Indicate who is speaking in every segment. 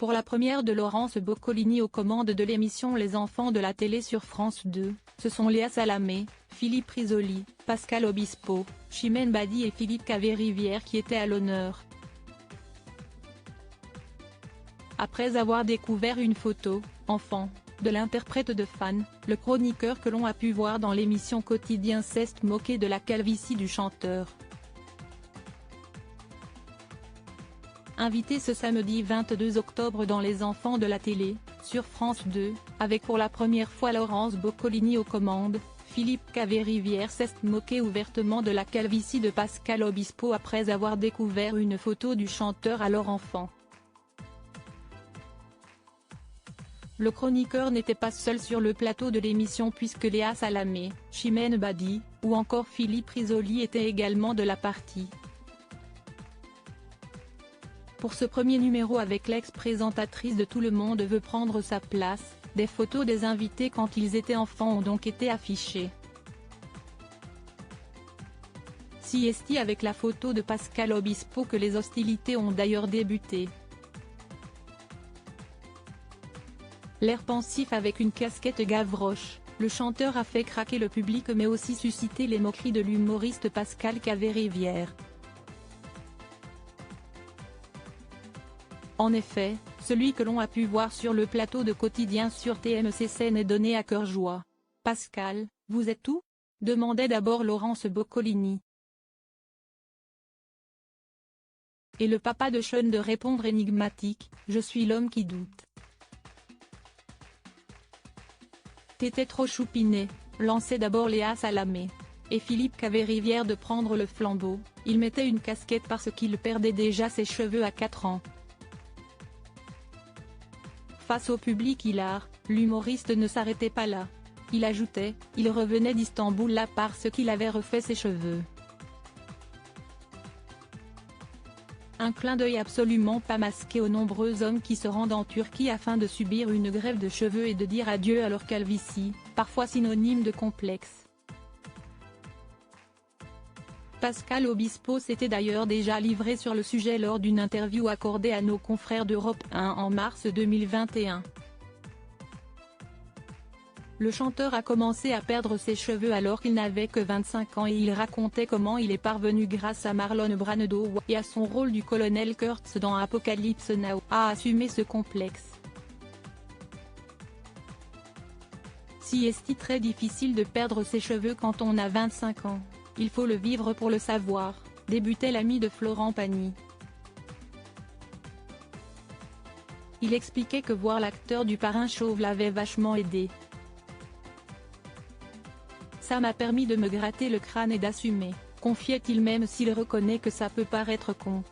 Speaker 1: Pour la première de Laurence Boccolini aux commandes de l'émission Les Enfants de la télé sur France 2, ce sont Léa Salamé, Philippe Risoli, Pascal Obispo, Chimène Badi et Philippe Caverivière qui étaient à l'honneur. Après avoir découvert une photo, enfant, de l'interprète de Fan, le chroniqueur que l'on a pu voir dans l'émission Quotidien s'est moqué de la calvitie du chanteur. Invité ce samedi 22 octobre dans Les Enfants de la télé, sur France 2, avec pour la première fois Laurence Boccolini aux commandes, Philippe Caverivière s'est moqué ouvertement de la calvitie de Pascal Obispo après avoir découvert une photo du chanteur alors enfant. Le chroniqueur n'était pas seul sur le plateau de l'émission puisque Léa Salamé, Chimène Badi, ou encore Philippe Risoli étaient également de la partie. Pour ce premier numéro avec l'ex-présentatrice de Tout le monde veut prendre sa place, des photos des invités quand ils étaient enfants ont donc été affichées. Siesti avec la photo de Pascal Obispo que les hostilités ont d'ailleurs débuté. L'air pensif avec une casquette Gavroche, le chanteur a fait craquer le public mais aussi suscité les moqueries de l'humoriste Pascal Caverivière. En effet, celui que l'on a pu voir sur le plateau de Quotidien sur TMC scène est donné à cœur joie. « Pascal, vous êtes où ?» demandait d'abord Laurence Boccolini. Et le papa de Sean de répondre énigmatique, « Je suis l'homme qui doute. » T'étais trop choupiné, lançait d'abord Léa Salamé. Et Philippe Caverivière de prendre le flambeau, il mettait une casquette parce qu'il perdait déjà ses cheveux à 4 ans. Face au public hilar, l'humoriste ne s'arrêtait pas là. Il ajoutait, il revenait d'Istanbul là parce qu'il avait refait ses cheveux. Un clin d'œil absolument pas masqué aux nombreux hommes qui se rendent en Turquie afin de subir une greffe de cheveux et de dire adieu à leur calvitie, parfois synonyme de complexe. Pascal Obispo s'était d'ailleurs déjà livré sur le sujet lors d'une interview accordée à nos confrères d'Europe 1 en mars 2021. Le chanteur a commencé à perdre ses cheveux alors qu'il n'avait que 25 ans et il racontait comment il est parvenu grâce à Marlon Brando et à son rôle du colonel Kurtz dans Apocalypse Now à assumer ce complexe. Siesti très difficile de perdre ses cheveux quand on a 25 ans. Il faut le vivre pour le savoir, débutait l'ami de Florent Pagny. Il expliquait que voir l'acteur du Parrain chauve l'avait vachement aidé. Ça m'a permis de me gratter le crâne et d'assumer, confiait-il même s'il reconnaît que ça peut paraître con.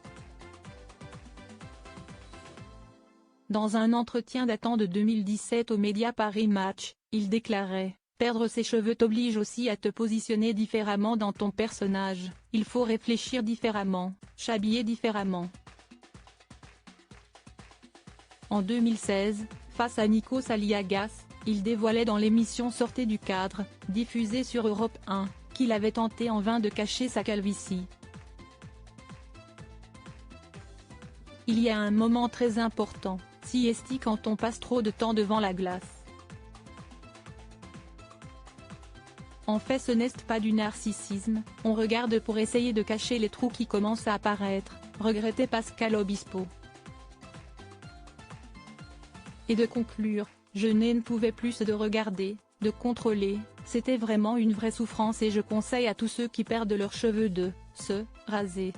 Speaker 1: Dans un entretien datant de 2017 aux médias Paris Match, il déclarait: perdre ses cheveux t'oblige aussi à te positionner différemment dans ton personnage, il faut réfléchir différemment, s'habiller différemment. En 2016, face à Nikos Aliagas, il dévoilait dans l'émission Sortez du cadre, diffusée sur Europe 1, qu'il avait tenté en vain de cacher sa calvitie. Il y a un moment très important, siesti quand on passe trop de temps devant la glace. En fait ce n'est pas du narcissisme, on regarde pour essayer de cacher les trous qui commencent à apparaître, regrettait Pascal Obispo. Et de conclure, je ne pouvais plus de regarder, de contrôler, c'était vraiment une vraie souffrance et je conseille à tous ceux qui perdent leurs cheveux de se raser.